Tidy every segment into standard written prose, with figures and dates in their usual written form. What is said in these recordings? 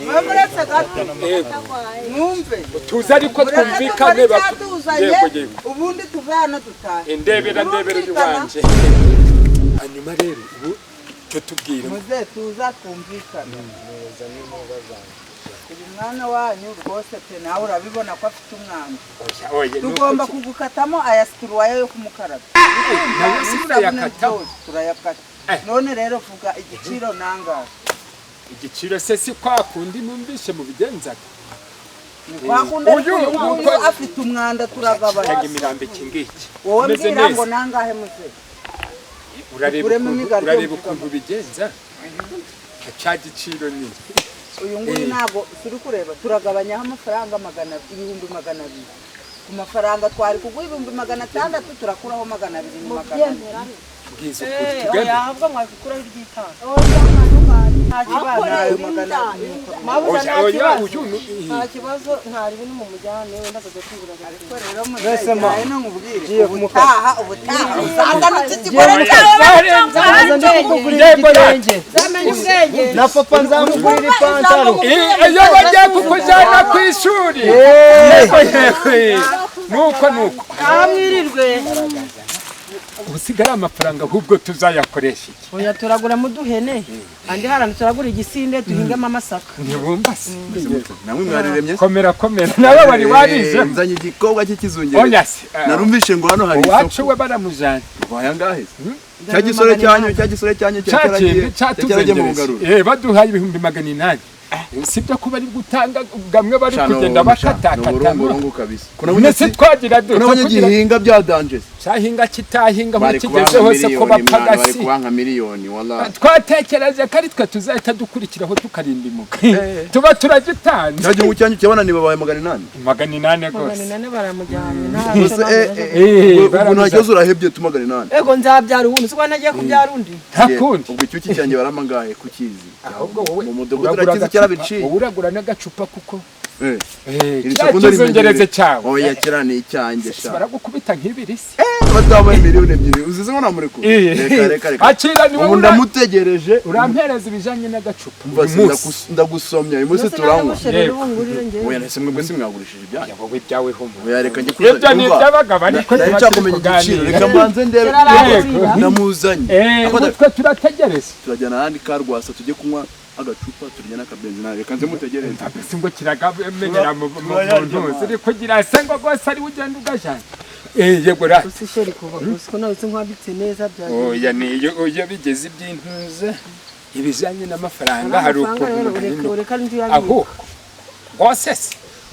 Mwamuretse gato. Mwumve. Tuza ariko twumvikane batuzanye. Ubundi tuvana dutahe. Ndebera wanje. Hanyuma rero ubu cyo tubwira. Muze tuza twumvikane. Uyu mwana wanyu rwose pe nawe urabibona ko afite umwana. Tugomba kugukatamo ayasituruwaye yo kumukaraga. Nawe simurayakata. Turayakata. None rero vuga igiciro nangahe. Igiciro se si kwa kundi numvishe mu bigenzaga. Uyu afite umwanda turagabanya. Cyangwa imirambe kingiki. Wowe mbwira ngo nangahe muze. Urareba ukuntu bigenza. Cya giciro ni. Uyu nguyu ntabwo turi kureba turagabanyaho amafaranga 200,000. Ku mafaranga twari kuguha 600 turakuraho 200 mu magana. Bwiza ukuri yahabwa mwakuraho iryitanga. Nta kibazo ntari bino mu mujyane wenda kugura ariko rero mwese no nkubwire ubutaha usanga n'ikigore cyawe na papa nzamugurira ipantaro iyo bagiye kukujyana ku ishuri nuko amwirirwe ubusigara amafaranga ahubwo tuzayakoresha iki oya turagura mu duhene andi harano turagura igisinde duhingamo amasaka ntibumva se namwe mwariremye komera nawe wari warize nzanye igikobwa cy'ikizungere oya se narumvishe ngo hano hari wacu we baramujana waya ngahe cyagisore cyanyu cyatuzanye mu ngaruro baduhaye 800,000 sibyo kuba ari gutanga gamwe bari kugenda bakatakata murongo kabisa kuna se twagira dute kuna gihinga bya danje cyahinga kitahinga mu kigeze hose ko bapagasi bari kubanka miliyoni wallahi twatekereza kari twe tuzahita dukurikiraho tukarimbimuka tuba turagitanga cyaje mu cyanyu cyabana ni babaye 800 gose 800 baramujyanye nta nta cyo urahebye tu 800 ego nzabyara ubundi siko nagiye kubyara undi ntakundi ubwo icyuki cyanjye baramangaye kukizi ahubwo wowe mu mudogo turakiza cyarabiciye uragura n'agacupa kuko kizongereze cyawe oya kirane icyanjye sha baragukubita nk'ibirisi bataba miliyoni 2 uzize ngo namure ko reka akira ni wowe ndamutegereje urampereza ibijanye n'agacupa ndagusomya umunsi turanywa oya nese mwe mwese mwagurishije ibyanyu wowe byawe ho oya reka njye kuza ibyo ni by'abagabo ariko cyakomenya igiciro reka mbanze ndebe namuzanye twe turategereza turajyana ahandi karwasa tujye kunywa agacupa turya n'akabenzinari reka nze mutegereze singo kiragamenyera mu muntu ziri kugira sengo gose ari ugenda ugajana yego ra usisheri kuva kuko nawe nkwabitse neza byaje oya niyo oya bigeze ibyintuze ibijanye n'amafaranga hari uko aho gose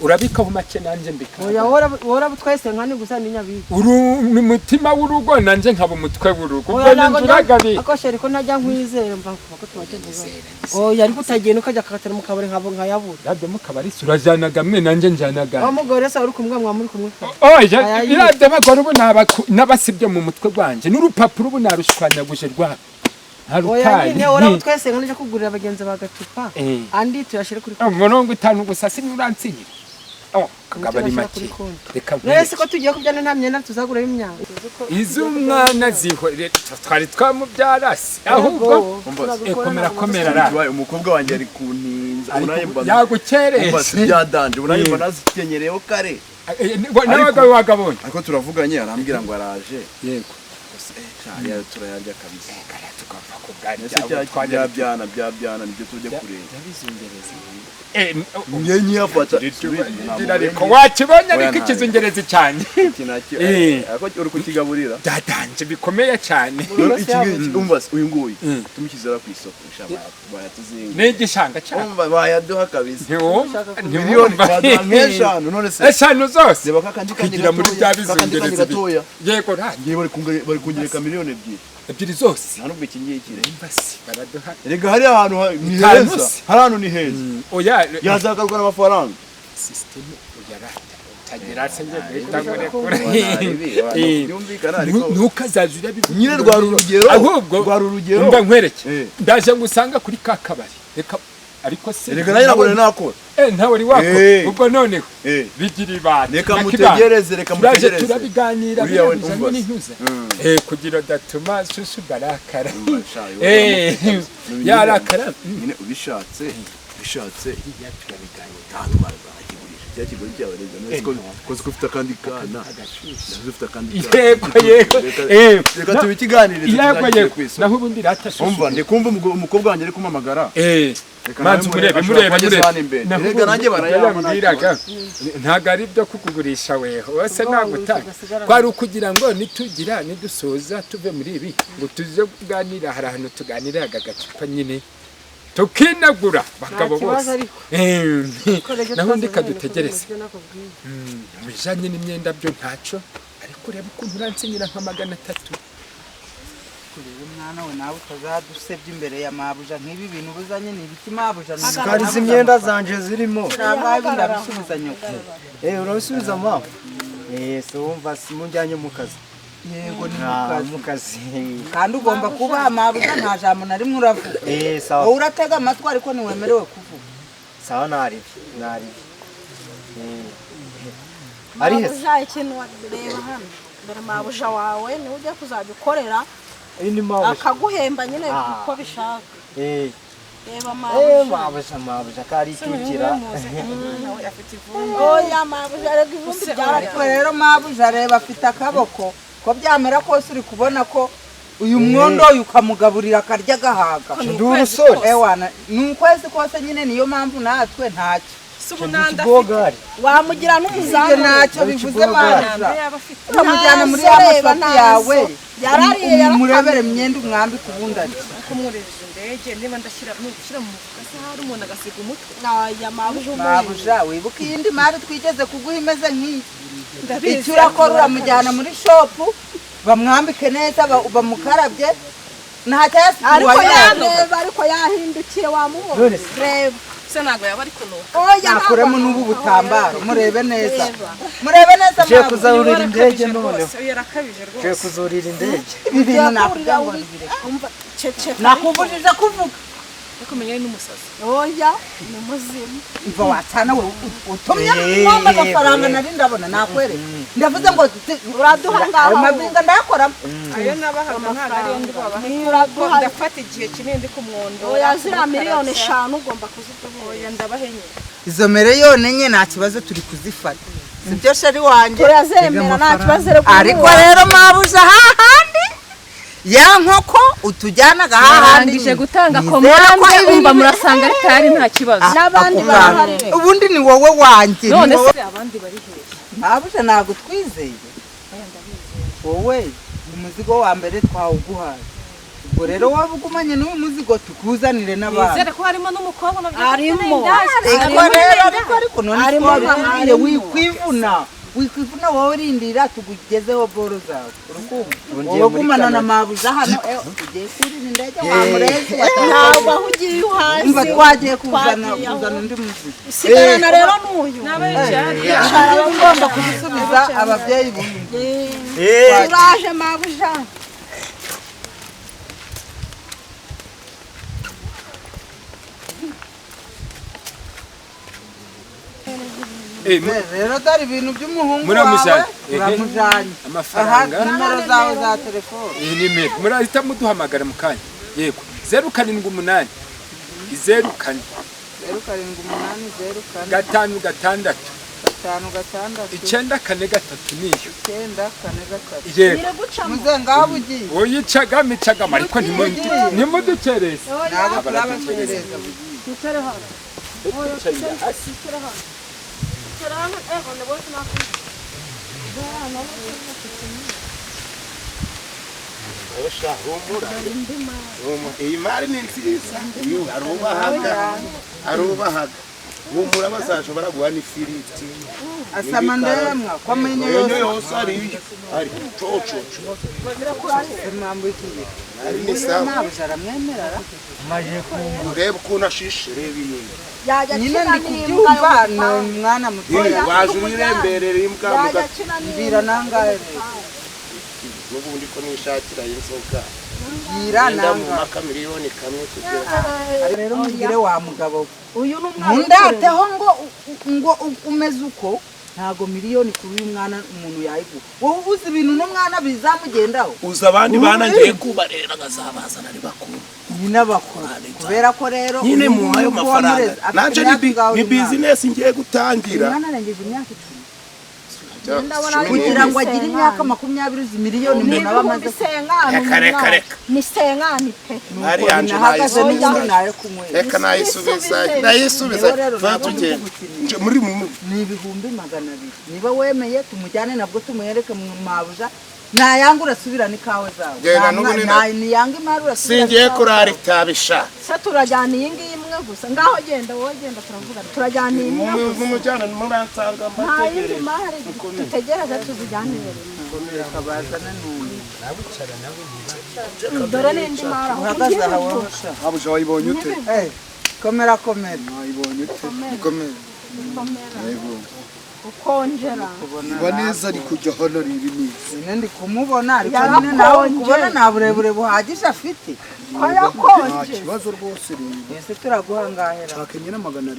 urabika mu make nanje mbika oya wora butwese nkani gusa n'inyabibi uri mutima w'urugo nanje nkaba umutwe w'urugo ubwo nduragabi akosheri ko najya nkwizera mva ko tubateguza oya ariko utagenda ukajya kakatera mu kabari nkayabura yabyo mu kabari surajanaga mwe nanje njanaga umugore se uri kumwe mwamuri kumwe oya irade bakora ubu n'abasibye mu mutwe gwanje n'urupapuro ubu narushwanyaguje rwa harutaye oya wora butwese nkanje kugurira abagenzi bagacupa andi tuyashire kuri 50 gusa sinuransinyira kagabari make reka nese ko tugiye kubyana nta myenda tuzagura y'imyaka izumwana ziho twari twamubyarasi ahubwo komera ra umukobwa wanjye ari kuntinza yagukereye byadanje unayimba nazikenyereo kare wagabonye ariko turavuganye arambwira ngo araje yego turayarya kabisa tukava ku bwari byabyana nibyo tujye kureba yabizungereza nyenye afata ariko wakibonye ariko ikizungereza cyane ariko uri kukigaburira byadanje bikomeye cyane umva uyu nguyu tumukizera ku isoko bayatuzinga n'igishanga cyane umva bayaduha kabisa miliyoni nk'eshanu none se eshanu zose reba kakandi kugira muri bya bizungereza yego bari kungereka miliyoni 2 zose ntanubwo ikingiki basi baraduha erega hari ahantu ni heza hari ahantu ni heza oya yazagaruka n'amafaranga system uyarata tagira senje bitangore kure yumvikana ariko ntukazazira nyine rwa rugero ahubwo rwa rugero mba nkwereke ndaje ngusanga kuri kakabari reka ariko se Erega nayo nabone nakora. ntawe uri wakora ubwo noneho bigira ibanga Reka mutegereze turabiganira Uriya we bijanye umva. n'intuza kugira datuma susu barakara yarakara Nyine ubishatse cyakigori cyawe rega koze ufite kandi kana ufite kandi reka tubikiganirize naho ubundi ratashusho umva ndikumva umukobwa wanjye ari kumamagara manzi murebe rega nanjye barayambwiraga ntago ari byo kukugurisha weho wese nagutanga kwari ukugira ngo nidusoza tuve muri ibi ngo tuze kuganira hari ahantu tuganira agacupa nyine tukinagura bakabo bose naho ndikadutegereze bijanye n'imyenda byo ntaco ariko ureba ukuntu uransinyira nka 300 kureba umwana we nawe utazadusebya imbere ya mabuja nk'ibi bintu buzanye ni ibiti mabuja Sikari imyenda zanje zirimo ntabwo ndabisubiza nyoko urabisubiza mama so wumva simunjyanye mu kazi yego ni mu kazi kandi ugomba kuba mabuja nta jambo na rimwe uravuga sawa wowe uratega amatwi ariko ntiwemerewe kuvuga sawa nari ari he mabuja ikintu wareba hano dore mabuja wawe niwe ujya kuzajya ukorera ini mabuja akaguhemba nyine uko bishaka reba mabuja kari tugira oya mabuja rega ivumbi ariko rero mabuja reba afite akaboko ko byamera kose uri kubona ko uyu mwondo ukamugaburira akarya gahaga ndi urusore ewana ni ukwezi kose nyine niyo mpamvu natwe ntacyo wamugira n'umuzamu ntacyo bivuze mabuja uramujyana muri ya masoko yawe umurebere imyenda umwambike ubundi ari kumureza indege niba ndashyira mu mufuka se hari umuntu agasiga umutwe mabuja wibuka iyindi mari twigeze kuguha imeze nk'iyi icyo urakora uramujyana muri shopu bamwambike neza bamukarabye ntacyo yasigaye ariko yahindukiye wamubona reba se ntabwo yaba ari kunuka nakuremo n'ubu butambaro murebe neza cyo kuzurira indege none yarakabije rwose cyo kuzurira indege ibi bintu nakubwira ngo nakubujije kuvuga ariko menya n'umusazi oya ni muzimu mva watana we utumye ngomba amafaranga nari ndabona nakwereka ndavuze ngo uraduha ngaho amavinga ndayakoramo ayo nabahaga ntabwo ari ndi babaha ndafata igihe kinini ndi kumwondo oya ziriya miliyoni 5 ugomba kuziduha oya ndabahenye izo miliyoni enye nta kibazo turi kuzifata sibyo sheri wanjye turazemera nta kibazo ariko rero mabuja hahandi ya nkoko utujyanaga hahandi gutanga komande umva murasanga ari tayari nta kibazo n'abandi baraharire ubundi ni wowe wanjye none se abandi bari hehe mabuja ntabwo twizeye wowe umuzigo wa mbere twawuguhaye ubwo rero waba ugumanye n'uyu muzigo tukuzanire n'abandi nizere ko harimo n'umukobwa arimo ariko none twabikubwiye wikwivuna wowe urindira tukugezeho boro zawe wowe gumana na mabuja hano ugiye kurira indege wamurezi ntabwo aho ugiye uhasi umva twagiye kuzana undi muzigo sigarana rero n'uyu ugomba kubisubiza ababyeyi b'uyu uraje mabuja rero dore ibintu by'umuhungu muramujyanye uramujyanye amafaranga nimero zawe za telefone iyi nimero murahita muduhamagara mu kanya yego 078 0 kane 078 gatanu gatandatu 5 9 4 3 niyo 9 4 yego muze ngaho ugiye uyicagama ariko ntimudukereze ntabwo turabakereza tutare hano tutare hano iyi mari ni nziza arubahaga humura bazashobora guha n'ifiriti asama ndemwa ko amenye yose ariyo ari cococo ari ni sawa mabuja aramwemerera urebe ukuntu ashishe reba inyuma nyine ndi kubyumva ni umwana mutoya waje uremberera imbwa mbwira nangahe n'ubundi ko nishakira inzoga gira Nenda mu nanga makamiliyoni kamwe kugira rero mugire wa mugabo uyu ni umwana ntundateho ngo umeze uko ntago miliyoni kuri uyu mwana umuntu yayiguha wowe ubuze ibintu n'umwana bizamugendaho uza abandi bana ngiye kubarera ngazabazana ari bakuru nyine bakuru kubera ko rero nyine mu ayo mafaranga nanje ni business ngiye gutangira umwana arengeje imyaka 10 kugira ngo agire imyaka 20 miliyoni umuntu aba amaze reka ni sengani pe ari anje reka nayisubiza tugende muri ni ibihumbi 200 niba wemeye tumujyane nabwo tumuyereke mu mabuja nayanga urasubirana ikawe zawe ni yanga imari urasubirana singiye kurara itabisha se turajyana iyi ngiyi imwe gusa ngaho genda wowe genda turavugana turajyana iyi imwe gusa mumujyana muransanga nta yindi mari dutegereze tuzijyanire kabazana n'undi dore n'indi mari aho uhagaze aho Abuja wayibonye ute? komera Wayibonye ute? Komera. Yego. ukonjera Iba neza ari kujya hano riri neza. nyine ndi kumubona ariko nyine nawe kubona nta burebure buhagije afite ko yakonje Kibazo rwose rero. ese turaguhangahera Akenye na 700.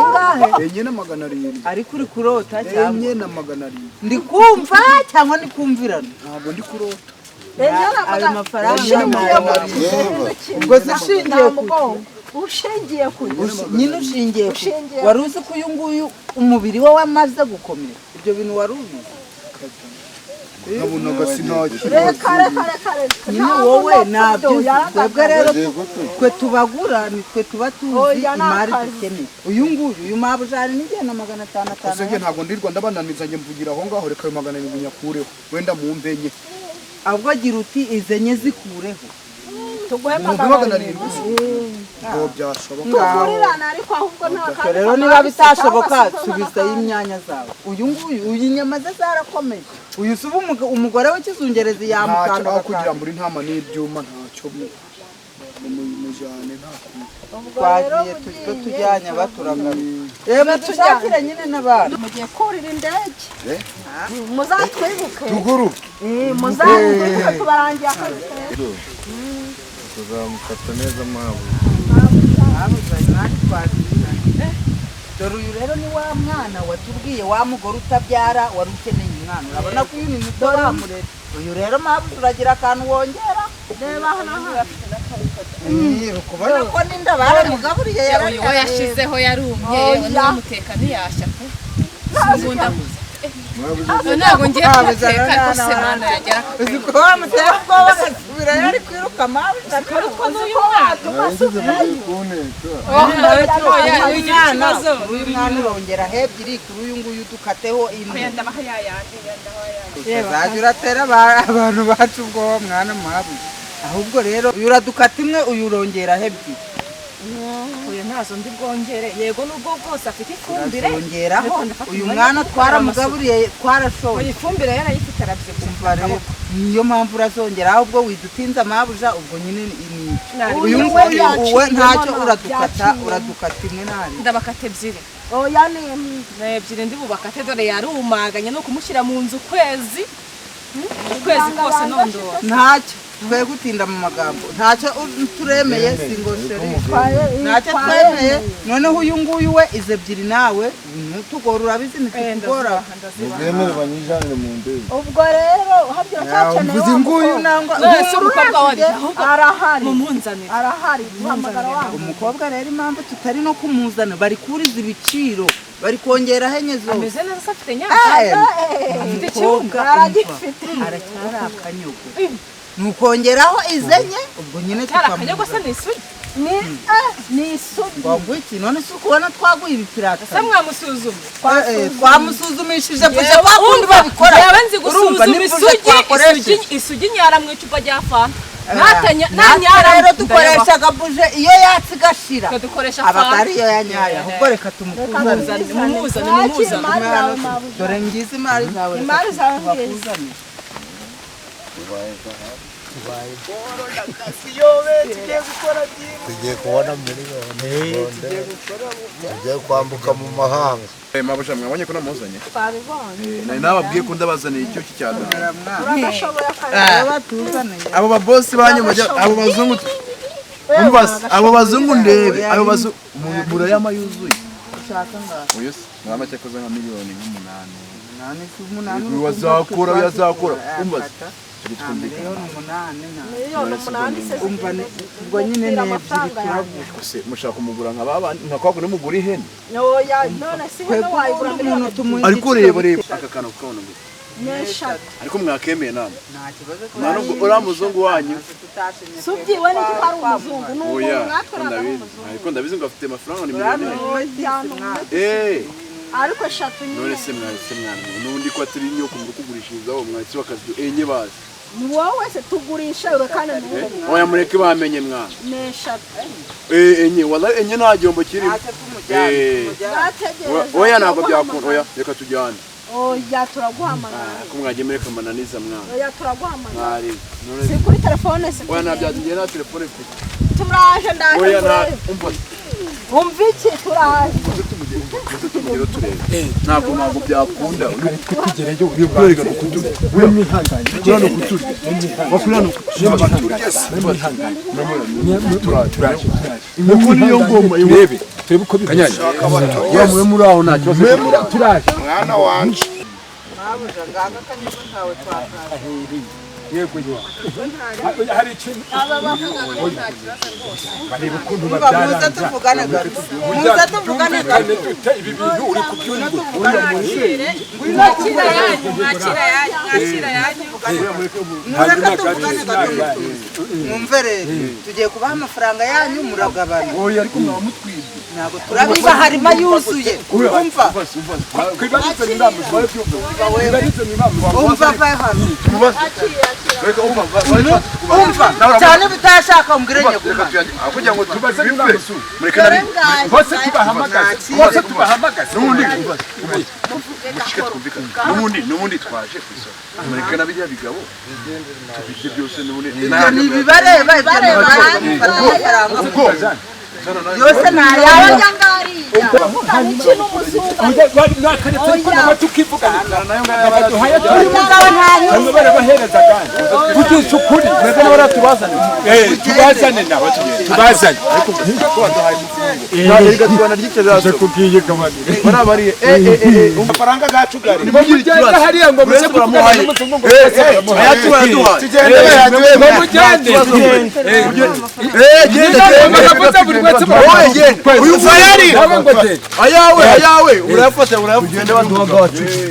ingahe Enye na 700. ariko uri kurota cyangwa Enye na 700. ndi kumva cyangwa ndi kumvirana Ntabwo ndi kurota. ayo mafaranga ubwo zishingiye ku ushingiye ku nyine ushingiye wari uzi ko uyu nguyu umubiri we wamaze gukomera ibyo bintu wari ubizi Nabonaga sinaki. reka nyine wowe nabyo twebwe rero twe tubagura ni twe tuba tuzi imari dukeneye uyu mabujari n'igihumbi na 500 Ese ntabwo ndirwa ndabananizanye mvugira aho ngaho reka ayo 700 nyakureho. Wenda mumbenye. ahubwo gira uti izenye zikureho tuguhe 700. Ngo byashoboka. tugurirana ariko ahubwo nta kandi rero niba bitashoboka subiza y'imyanya zawe uyu nguyu inyama ze zarakomeye uyu suba umugore w'ikizungerezi yamukanda aho kugira muri ntama n'ibyuma ntacyo mujyane nta twagiye tujyanye baturagaruye reba dushakire nyine n'abantu mugiye kurira indege muzatwibuke Tuguru. muzatwibuke tubarangiye akazi tuzamufata neza mabu dore uyu rero ni wa mwana watubwiye wa mugore utabyara wari ukeneye umwana urabona ko uyu ni muto bamurera uyu rero mpamvu turagira akantu wongera reba hano ukubona ko n'inda baramugaburiye uyu we yashizeho yarumye yewe n'amuteka ntiyashya pe sinkunda ntabwo ngiye kumuteka ariko se mwana yagera uzi ko wamutera ubwoba agasubira yari kwiruka mpamvu ariko n'uyu mwana uyu mwana urongera ebyiri kuri uyu nguyu dukateho imwe uzajya uratera abantu bacu ubwoba mwana mpamvu ahubwo rero uyu uradukata imwe uyu urongera ebyiri uyu ntazo ndi bwongere yego nubwo bwose afite ifumbire urongeraho uyu mwana twaramugaburiye twarashoye ifumbire yarayifite arabyibuha niyo mpamvu urazongera ahubwo widutinze amabuja ubwo nyine uyu nguyu uwe ntacyo uradukata imwe nari ndabakata ebyiri oya ni ebyiri ndi bubakate dore yarumaganye no kumushyira mu nzu ukwezi kose nondora ntacyo twe gutinda mu magambo ntacyo turemeye singosheri ntacyo twemeye noneho uyu nguyu we ize ebyiri nawe ntutugora urabizi ntitugora ubwemere banyijane mu ndege ubwo rero habyo cyakeneye uzi nguyu nangwa ese umukobwa wawe arahari mumunzanire arahari guhamagara wangu umukobwa rero impamvu tutari no kumuzana bari kuriza ibiciro bari kongeraho enye zose ameze neza se afite nyaka afite ikibuga aragifite aracyari akanyogo nukongeraho izenye ubwo nyine akanyogo se ni isugi ni isugi ngo iki none se ukubona twaguye ibipirata se mwamusuzumye twamusuzumishije kuje kwa kundi babikora yewe nzi gusuzuma isugi nyara mu icupa rya fanta nta nyara rero dukoreshaga buje iyo yatsi igashira dukoresha abaga ariyo yanyaya ahubwo reka tumukuzane dore ngize imari zawe imari zawe ngize tugiye kubona miliyoni tugiye kwambuka mu mahanga Mabusha mwabonye ko namuzanye. twabibonye Nari nababwiye ko ndabazaniye icyo cyadana. uragashoboye akazi Abo babosi banyu abo bazungu. Abo bazungu ndebe, abo bazungu murayama yuzuye. ushaka ngaho Uyu mama cyakoze nka miliyoni nk'umunani. yazakura umbaza miliyoni umunani miliyoni umunani se umva ubwo nyine n'ebyiri turavuga se mushaka kumugura nka babandi nka kwako nimugura ihene. oya none si hano wayigura miliyoni Ariko reba aka kantu kabona ngo n'eshatu ariko mwakemeye nama. nta kibazo Nubwo uriya muzungu wanyu. si ubyiwe n'iki ko ari umuzungu ni umuntu Oya, natwe ntabwo ari umuzungu ariko ndabizi ngo afite amafaranga ni miliyoni. ariko eshatu None nyine se mwana n'undi ko atari nyo kumva kugurishirizaho mwatsi bakazi enye bazi. ni wowe se tugurisha urekane n'ubu Oya mureke bamenye mwana. n'eshatu Enye wala enye nta gihombo kirimo. bategereza Oya ntabwo byakunda. Oya reka tujyane. oya turaguhamagara Ko mwagiye mureka mananiza mwana. oya turaguhamagara Mwari. None si kuri telefone se oya nabyagiye na telefone mfite. turaje ndaje Oya na kureba. umva umva iki turaje tumugero turebe. Ntabwo byakunda. kugerayo uri kwereka kutura we mwihanganye kurano kutura wakurano turaje Nuko niyo ngoma turebe turebe uko bimeze ya mwe muri aho nta kibazo. turaje mwana wanje mabuja ngaga kanyuzo kawe twakaza yego hari ikintu bareba ukuntu muze babyaranja tuvugane gato muze tuvugane gato ibi bintu uri kubyumva mwakira yanyu mureke tuvugane gato mwumve rero tugiye kubaha amafaranga yanyu muragabana Oya ariko mwamutwize. ntabwo turabiba harimo yuzuye umva kwibarize ni inama kwibarize ni inama umva va hano Reka umva. umva cyane bitashaka umbwire nyaguma Kugira ngo tubaze ni inama su mureke nabi. bose tubahamagaze bose tubahamagaze Nubundi mushike twumvikana. Nubundi twaje ku isoko. Mureke nabiriya bigabo. Tubije byose nubundi. ibyo ni ibibareba amafaranga yose ntayabajya tugisha ukuri tubazane nabo tubazane kubwiye kamani amafaranga gacu gari mugende hariya ngo muze kuvugana n'umuzungu ngo uyu fayari ayawe urayafata urayagenda baduha gacu